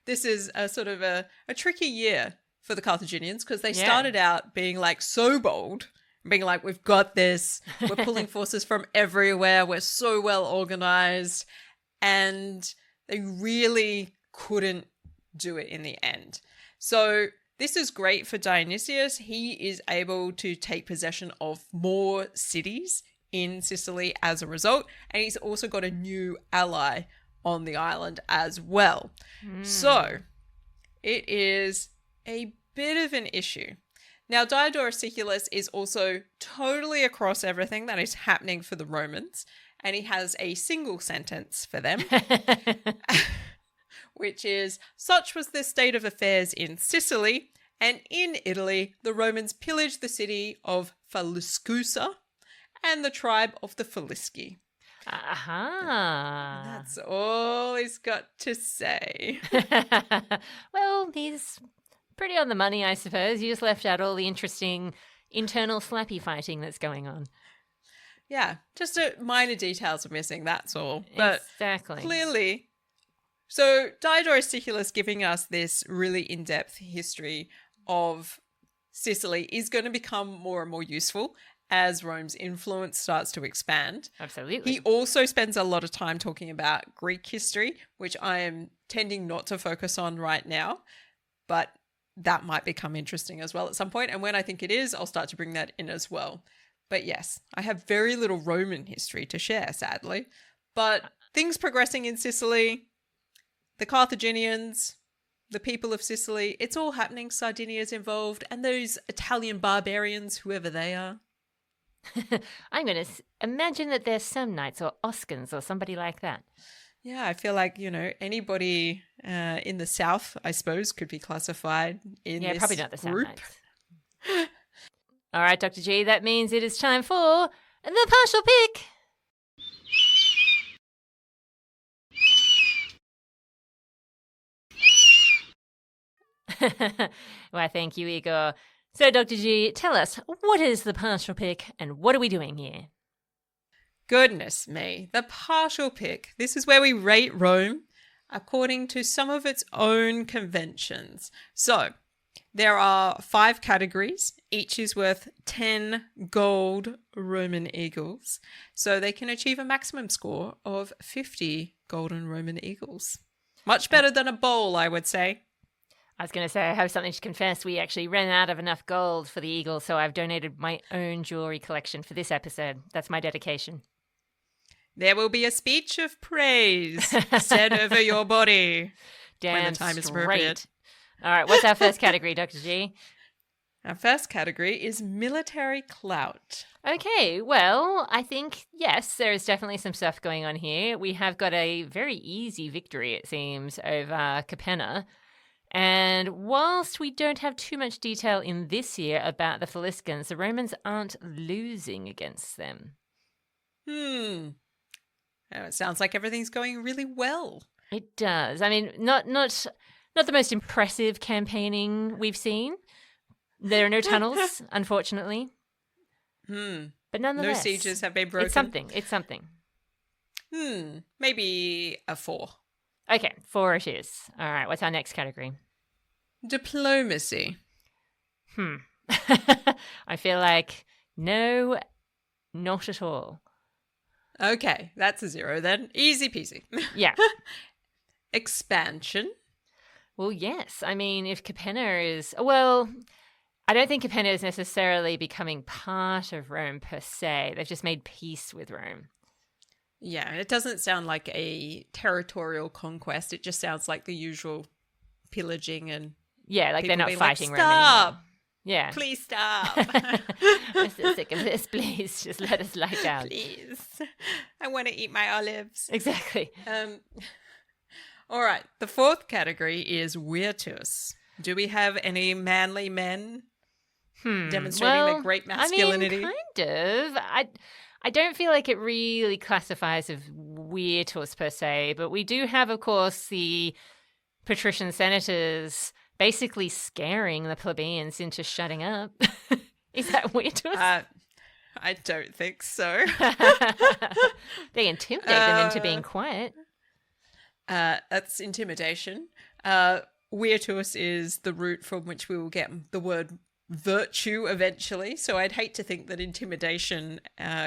this is a sort of a tricky year for the Carthaginians because they Yeah. started out being like so bold, being like, we've got this, we're pulling forces from everywhere, we're so well organized, and they really couldn't do it in the end. So this is great for Dionysius. He is able to take possession of more cities in Sicily as a result, and he's also got a new ally on the island as well. So it is a bit of an issue. Now, Diodorus Siculus is also totally across everything that is happening for the Romans, and he has a single sentence for them, which is, such was the state of affairs in Sicily, and in Italy, the Romans pillaged the city of Faliscusa and the tribe of the Falisci. Aha. That's all he's got to say. Well, he's pretty on the money, I suppose. You just left out all the interesting internal slappy fighting that's going on. Yeah, just minor details are missing, that's all. But exactly. Clearly. So Diodorus Siculus giving us this really in-depth history of Sicily is going to become more and more useful as Rome's influence starts to expand. Absolutely. He also spends a lot of time talking about Greek history, which I am tending not to focus on right now, but that might become interesting as well at some point. And when I think it is, I'll start to bring that in as well. But yes, I have very little Roman history to share, sadly. But things progressing in Sicily, the Carthaginians, the people of Sicily, it's all happening. Sardinia's involved, and those Italian barbarians, whoever they are. I'm going to imagine that they're Samnites or Oscans or somebody like that. Yeah, I feel like, anybody in the south, I suppose, could be classified in this probably not the group. Samnites. All right, Dr. G, that means it is time for the partial pick. Why, thank you, Igor. So, Dr. G, tell us, what is the partial pick and what are we doing here? Goodness me, the partial pick. This is where we rate Rome according to some of its own conventions. So, there are 5 categories. Each is worth 10 gold Roman eagles. So they can achieve a maximum score of 50 golden Roman eagles. Much better than a bowl, I would say. I was going to say, I have something to confess. We actually ran out of enough gold for the eagle, so I've donated my own jewelry collection for this episode. That's my dedication. There will be a speech of praise said over your body Damn when the time is straight. appropriate. All right, what's our first category, Dr. G? Our first category is military clout. Okay, well, I think, yes, there is definitely some stuff going on here. We have got a very easy victory, it seems, over Capena. And whilst we don't have too much detail in this year about the Faliscans, the Romans aren't losing against them. Oh, it sounds like everything's going really well. It does. I mean, not the most impressive campaigning we've seen. There are no tunnels, unfortunately. But nonetheless, no sieges have been broken. It's something. Maybe a 4. Okay, 4 it is. All right, what's our next category? Diplomacy. I feel like no, not at all. Okay, that's a 0 then. Easy peasy. Yeah. Expansion. Well, yes. I mean, if Capenna is... Well, I don't think Capenna is necessarily becoming part of Rome per se. They've just made peace with Rome. Yeah, it doesn't sound like a territorial conquest. It just sounds like the usual pillaging and... Yeah, like they're not fighting Rome stop! anymore. Yeah. Please stop! I'm so sick of this. Please, just let us lie down. Please. I want to eat my olives. Exactly. All right, the 4th category is virtus. Do we have any manly men demonstrating their great masculinity? I mean, kind of. I don't feel like it really classifies as virtus per se, but we do have, of course, the patrician senators basically scaring the plebeians into shutting up. Is that virtus? I don't think so. They intimidate them into being quiet. That's intimidation. virtus is the root from which we will get the word virtue eventually. So I'd hate to think that intimidation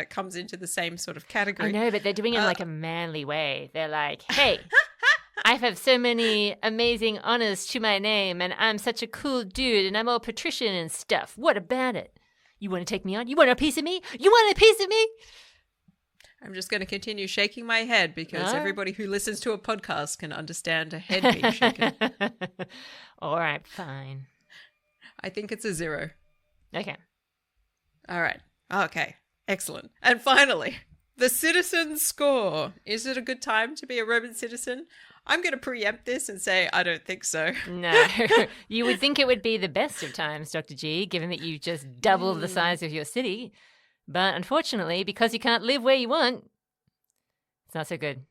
comes into the same sort of category. I know, but they're doing it in like a manly way. They're like, hey, I have so many amazing honors to my name, and I'm such a cool dude, and I'm all patrician and stuff. What about it? You want to take me on? You want a piece of me? You want a piece of me? I'm just going to continue shaking my head because everybody who listens to a podcast can understand a head being shaken. All right, fine. I think it's a 0. Okay. All right. Okay. Excellent. And finally, the citizen score. Is it a good time to be a Roman citizen? I'm going to preempt this and say I don't think so. No. You would think it would be the best of times, Dr. G, given that you just doubled the size of your city. But unfortunately, because you can't live where you want, it's not so good.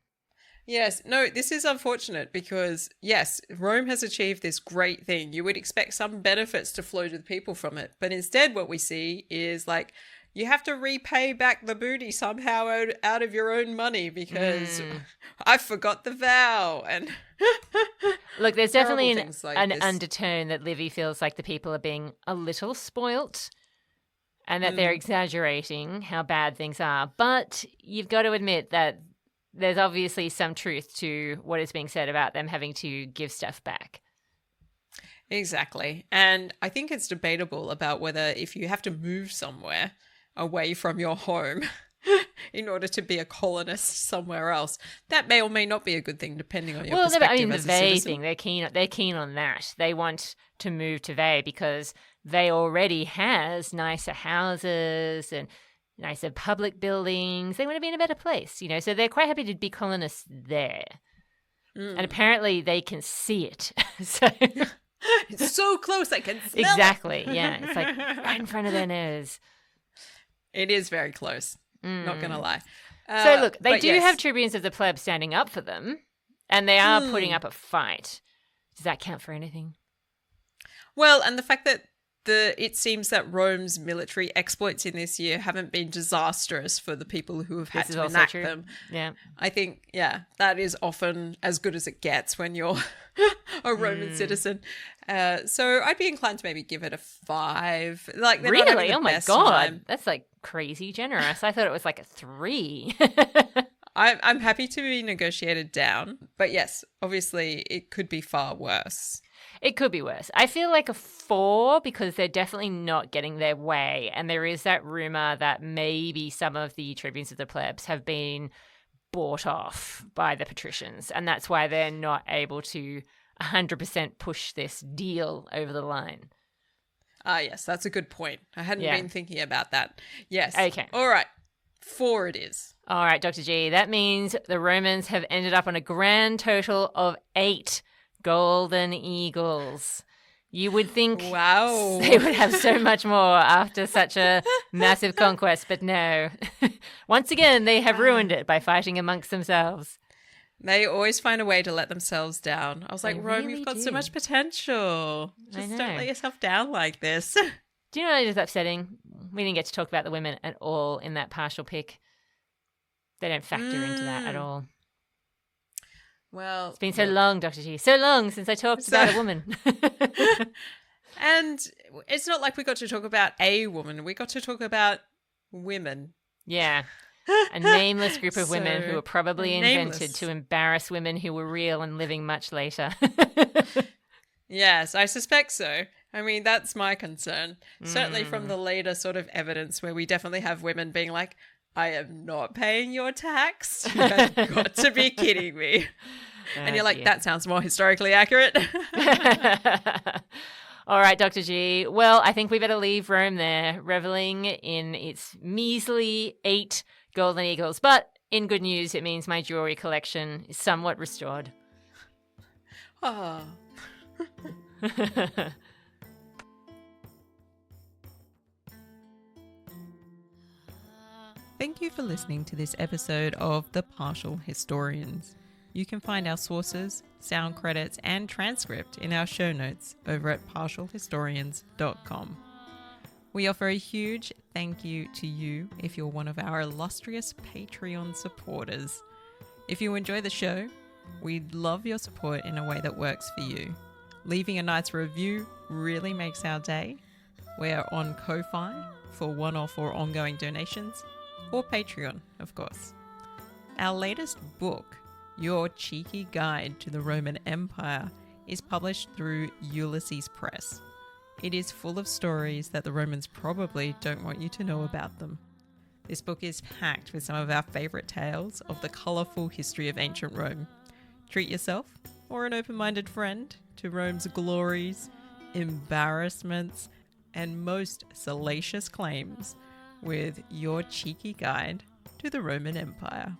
Yes. No, this is unfortunate because, yes, Rome has achieved this great thing. You would expect some benefits to flow to the people from it. But instead what we see is like, you have to repay back the booty somehow out of your own money because I forgot the vow. And look, there's definitely like an this. undertone that Livy feels like the people are being a little spoilt and that they're exaggerating how bad things are. But you've got to admit that there's obviously some truth to what is being said about them having to give stuff back. Exactly. And I think it's debatable about whether if you have to move somewhere away from your home in order to be a colonist somewhere else, that may or may not be a good thing depending on your perspective I mean, as the a Veii citizen. thing, they're keen on that. They want to move to Veii because Veii already has nicer houses and nicer public buildings. They want to be in a better place, so they're quite happy to be colonists there. And apparently they can see it. So It's so close, I can smell exactly, yeah. It's like right in front of their nose. it. It is very close. Not going to lie. So look, they but do yes. have tribunes of the pleb standing up for them, and they are putting up a fight. Does that count for anything? Well, and the fact that it seems that Rome's military exploits in this year haven't been disastrous for the people who have had This is to also enact true. them. Yeah. I think, that is often as good as it gets when you're a Roman citizen. So I'd be inclined to maybe give it a 5. Like, they're not having Really? the Oh my best god. time. That's like crazy generous. I thought it was like a 3. I'm happy to be negotiated down, but yes, obviously it could be far worse. It could be worse. I feel like a 4 because they're definitely not getting their way. And there is that rumor that maybe some of the tribunes of the plebs have been bought off by the patricians. And that's why they're not able to 100% push this deal over the line. Yes, that's a good point. I hadn't been thinking about that. Yes. Okay. All right. 4 it is. All right, Dr. G. That means the Romans have ended up on a grand total of 8 golden eagles. You would think Wow. they would have so much more after such a massive conquest, but no. Once again, they have ruined it by fighting amongst themselves. They always find a way to let themselves down. I was like, They Rome, really you've got so do. much potential. I Just know. don't let yourself down like this. Do you know what is upsetting? We didn't get to talk about the women at all in that partial pick. They don't factor into that at all. Well, It's been so long, Dr. G. So long since I talked about a woman. And it's not like we got to talk about a woman. We got to talk about women. Yeah. A nameless group of women who were probably nameless. invented to embarrass women who were real and living much later. Yes, I suspect so. I mean, that's my concern. Certainly from the later sort of evidence where we definitely have women being like, I am not paying your tax. You have got to be kidding me. And you're like, dear. that sounds more historically accurate. All right, Dr. G. Well, I think we better leave Rome there, reveling in its measly 8 golden eagles. But in good news, it means my jewelry collection is somewhat restored. Oh. Thank you for listening to this episode of The Partial Historians. You can find our sources, sound credits, and transcript in our show notes over at partialhistorians.com. We offer a huge thank you to you if you're one of our illustrious Patreon supporters. If you enjoy the show, we'd love your support in a way that works for you. leaving a nice review really makes our day. We're on Ko-Fi for one-off or ongoing donations, or Patreon, of course. Our latest book, Your Cheeky Guide to the Roman Empire, is published through Ulysses Press. It is full of stories that the Romans probably don't want you to know about them. This book is packed with some of our favourite tales of the colourful history of ancient Rome. Treat yourself, or an open-minded friend, to Rome's glories, embarrassments, and most salacious claims with Your Cheeky Guide to the Roman Empire.